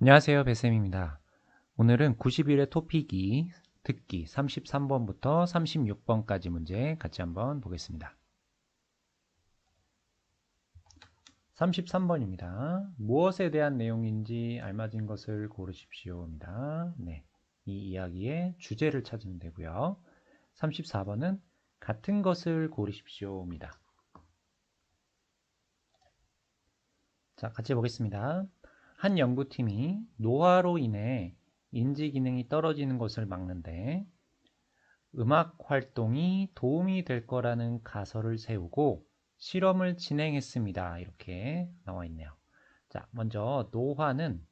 안녕하세요, 배쌤입니다. 오늘은 90일의 토픽이 듣기 33번부터 36번까지 문제 같이 한번 보겠습니다. 33번입니다. 무엇에 대한 내용인지 알맞은 것을 고르십시오입니다. 네, 이 이야기의 주제를 찾으면 되고요. 34번은 같은 것을 고르십시오입니다. 자, 같이 보겠습니다. 한 연구팀이 노화로 인해 인지 기능이 떨어지는 것을 막는데 음악 활동이 도움이 될 거라는 가설을 세우고 실험을 진행했습니다. 이렇게 나와 있네요. 자, 먼저 노화는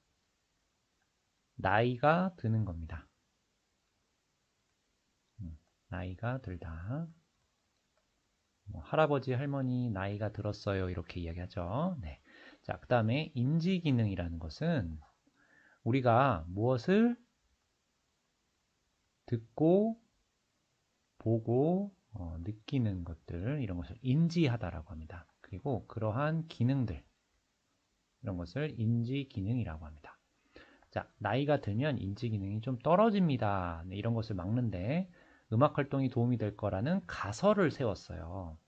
나이가 드는 겁니다. 나이가 들다. 할아버지, 할머니 나이가 들었어요. 이렇게 이야기하죠. 네. 자, 그 다음에 인지 기능이라는 것은 우리가 무엇을 듣고 보고 느끼는 것들 이런 것을 인지하다라고 합니다. 그리고 그러한 기능들 이런 것을 인지 기능이라고 합니다. 자, 나이가 들면 인지 기능이 좀 떨어집니다. 네, 이런 것을 막는데 음악 활동이 도움이 될 거라는 가설을 세웠어요.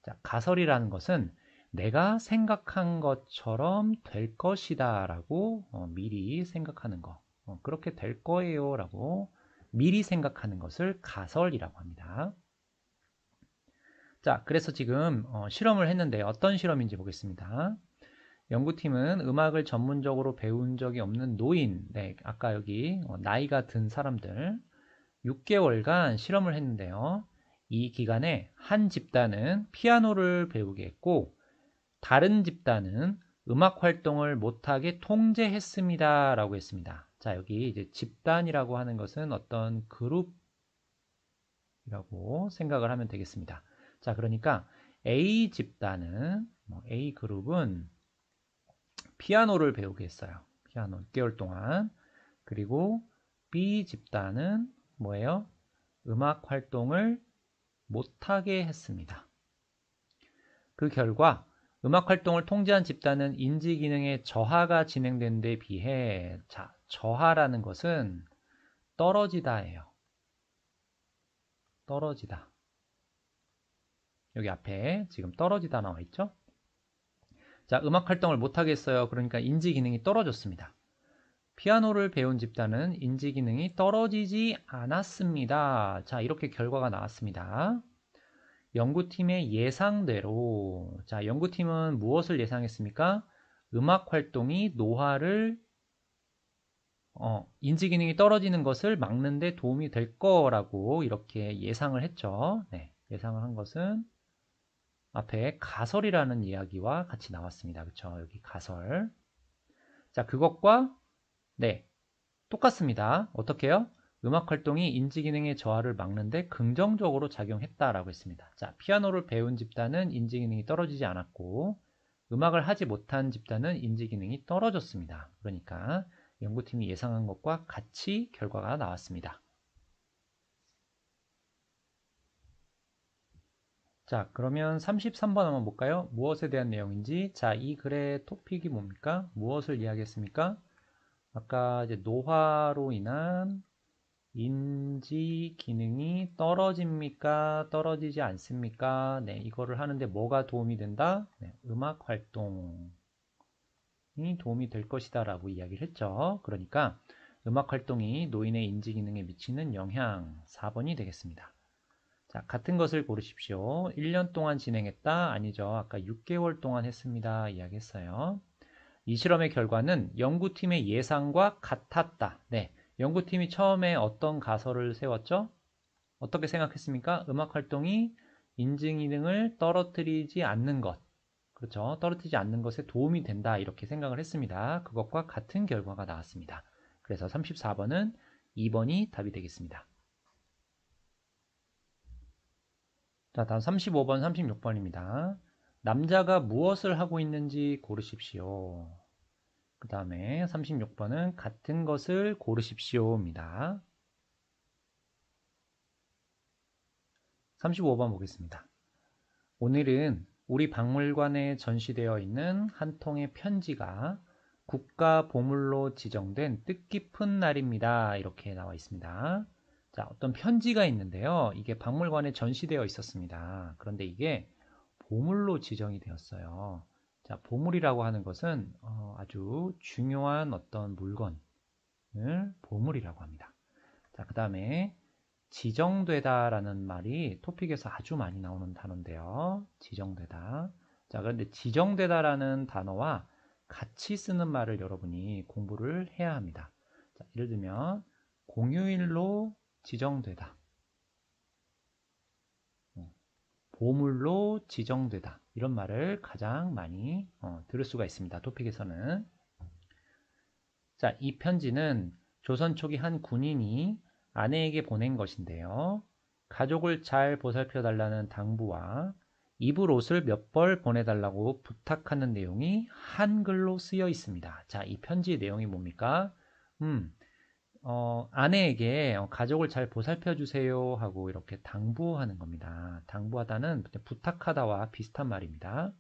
자, 가설이라는 것은 내가 생각한 것처럼 될 것이다 라고 미리 생각하는 거. 그렇게 될 거예요 라고 미리 생각하는 것을 가설이라고 합니다. 자, 그래서 지금 실험을 했는데 어떤 실험인지 보겠습니다. 연구팀은 음악을 전문적으로 배운 적이 없는 노인, 네, 아까 여기 나이가 든 사람들 6개월간 실험을 했는데요. 이 기간에 한 집단은 피아노를 배우게 했고 다른 집단은 음악 활동을 못하게 통제했습니다. 라고 했습니다. 자, 여기 이제 집단이라고 하는 것은 어떤 그룹이라고 생각을 하면 되겠습니다. 자, 그러니까 A 집단은, A 그룹은 피아노를 배우게 했어요. 피아노 6개월 동안. 그리고 B 집단은 뭐예요? 음악 활동을 못하게 했습니다. 그 결과 음악 활동을 통제한 집단은 인지 기능의 저하가 진행된 데 비해 자, 저하라는 것은 떨어지다예요. 떨어지다. 여기 앞에 지금 떨어지다 나와 있죠? 자, 음악 활동을 못하게 했어요. 그러니까 인지 기능이 떨어졌습니다. 피아노를 배운 집단은 인지 기능이 떨어지지 않았습니다. 자, 이렇게 결과가 나왔습니다. 연구팀의 예상대로, 자, 연구팀은 무엇을 예상했습니까? 음악 활동이 노화를, 인지 기능이 떨어지는 것을 막는 데 도움이 될 거라고 이렇게 예상을 했죠. 네, 예상을 한 것은 앞에 가설이라는 이야기와 같이 나왔습니다. 그렇죠? 여기 가설. 자, 그것과 네, 똑같습니다. 어떻게 해요? 음악 활동이 인지 기능의 저하를 막는데 긍정적으로 작용했다라고 했습니다. 자, 피아노를 배운 집단은 인지 기능이 떨어지지 않았고 음악을 하지 못한 집단은 인지 기능이 떨어졌습니다. 그러니까 연구팀이 예상한 것과 같이 결과가 나왔습니다. 자, 그러면 33번 한번 볼까요? 무엇에 대한 내용인지. 자, 이 글의 토픽이 뭡니까? 무엇을 이야기했습니까? 아까 이제 노화로 인한 인지 기능이 떨어집니까? 떨어지지 않습니까? 네, 이거를 하는데 뭐가 도움이 된다? 네, 음악 활동이 도움이 될 것이다 라고 이야기를 했죠. 그러니까 음악 활동이 노인의 인지 기능에 미치는 영향 4번이 되겠습니다. 자, 같은 것을 고르십시오. 1년 동안 진행했다? 아니죠. 아까 6개월 동안 했습니다. 이야기했어요. 이 실험의 결과는 연구팀의 예상과 같았다. 네, 연구팀이 처음에 어떤 가설을 세웠죠? 어떻게 생각했습니까? 음악 활동이 인지기능을 떨어뜨리지 않는 것. 그렇죠. 떨어뜨리지 않는 것에 도움이 된다. 이렇게 생각을 했습니다. 그것과 같은 결과가 나왔습니다. 그래서 34번은 2번이 답이 되겠습니다. 자, 다음 35번, 36번입니다. 남자가 무엇을 하고 있는지 고르십시오. 그 다음에 36번은 같은 것을 고르십시오입니다. 35번 보겠습니다. 오늘은 우리 박물관에 전시되어 있는 한 통의 편지가 국가 보물로 지정된 뜻깊은 날입니다. 이렇게 나와 있습니다. 자, 어떤 편지가 있는데요. 이게 박물관에 전시되어 있었습니다. 그런데 이게 보물로 지정이 되었어요. 자, 보물이라고 하는 것은 아주 중요한 어떤 물건을 보물이라고 합니다. 자, 그 다음에 지정되다라는 말이 토픽에서 아주 많이 나오는 단어인데요. 지정되다. 자, 그런데 지정되다라는 단어와 같이 쓰는 말을 여러분이 공부를 해야 합니다. 자, 예를 들면 공휴일로 지정되다. 보물로 지정되다. 이런 말을 가장 많이 들을 수가 있습니다. 토픽에서는. 자, 이 편지는 조선 초기 한 군인이 아내에게 보낸 것인데요. 가족을 잘 보살펴 달라는 당부와 입을 옷을 몇 벌 보내달라고 부탁하는 내용이 한글로 쓰여 있습니다. 자, 이 편지의 내용이 뭡니까? 아내에게 가족을 잘 보살펴 주세요 하고 이렇게 당부하는 겁니다. 당부하다는 부탁하다와 비슷한 말입니다.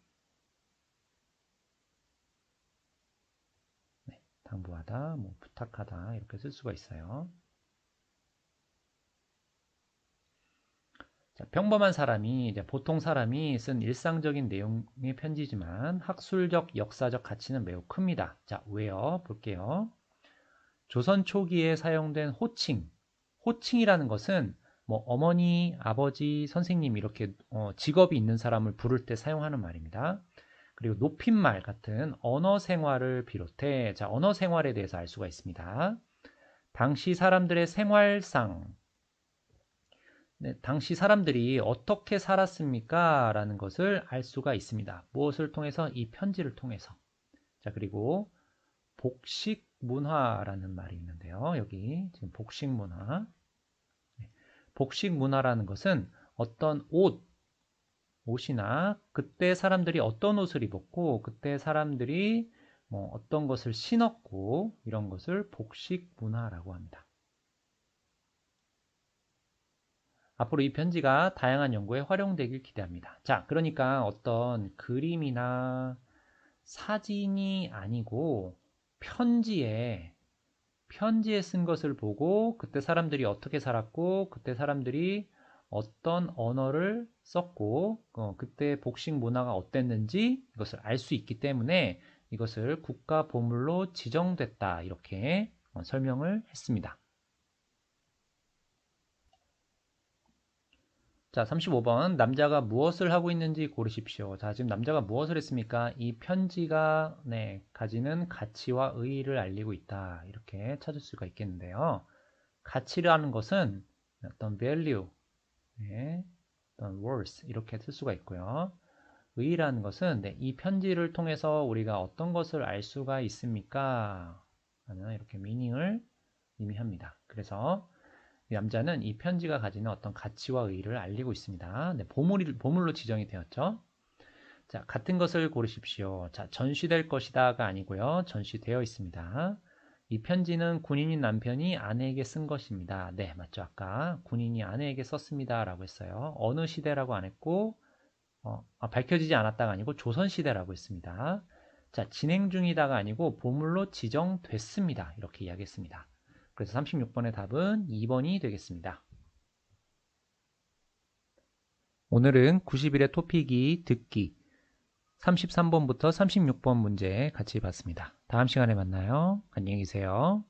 네, 당부하다, 뭐 부탁하다 이렇게 쓸 수가 있어요. 자, 평범한 사람이 보통 사람이 쓴 일상적인 내용의 편지지만 학술적, 역사적 가치는 매우 큽니다. 자, 왜요? 볼게요. 조선 초기에 사용된 호칭, 호칭이라는 것은 뭐 어머니, 아버지, 선생님 이렇게 직업이 있는 사람을 부를 때 사용하는 말입니다. 그리고 높임말 같은 언어 생활을 비롯해 자, 언어 생활에 대해서 알 수가 있습니다. 당시 사람들의 생활상, 네, 당시 사람들이 어떻게 살았습니까? 라는 것을 알 수가 있습니다. 무엇을 통해서? 이 편지를 통해서. 자, 그리고 복식 문화라는 말이 있는데요. 여기 지금 복식 문화. 복식 문화라는 것은 어떤 옷이나 그때 사람들이 어떤 옷을 입었고 그때 사람들이 뭐 어떤 것을 신었고 이런 것을 복식 문화라고 합니다. 앞으로 이 편지가 다양한 연구에 활용되길 기대합니다. 자, 그러니까 어떤 그림이나 사진이 아니고 편지에 쓴 것을 보고 그때 사람들이 어떻게 살았고 그때 사람들이 어떤 언어를 썼고 그때 복식 문화가 어땠는지 이것을 알 수 있기 때문에 이것을 국가 보물로 지정됐다 이렇게 설명을 했습니다. 자, 35번 남자가 무엇을 하고 있는지 고르십시오. 자, 지금 남자가 무엇을 했습니까? 이 편지가 가지는 가치와 의의를 알리고 있다. 이렇게 찾을 수가 있겠는데요. 가치라는 것은 어떤 value, 어떤 worth 이렇게 쓸 수가 있고요. 의의라는 것은 이 편지를 통해서 우리가 어떤 것을 알 수가 있습니까? 하는 이렇게 meaning을 의미합니다. 그래서 이 남자는 이 편지가 가지는 어떤 가치와 의의를 알리고 있습니다. 네, 보물로 지정이 되었죠. 자, 같은 것을 고르십시오. 자, 전시될 것이다가 아니고요. 전시되어 있습니다. 이 편지는 군인인 남편이 아내에게 쓴 것입니다. 네, 맞죠. 아까 군인이 아내에게 썼습니다. 라고 했어요. 어느 시대라고 안 했고, 밝혀지지 않았다가 아니고 조선시대라고 했습니다. 자, 진행 중이다가 아니고 보물로 지정됐습니다. 이렇게 이야기했습니다. 그래서 36번의 답은 2번이 되겠습니다. 오늘은 90일의 토픽이 듣기 33번부터 36번 문제 같이 봤습니다. 다음 시간에 만나요. 안녕히 계세요.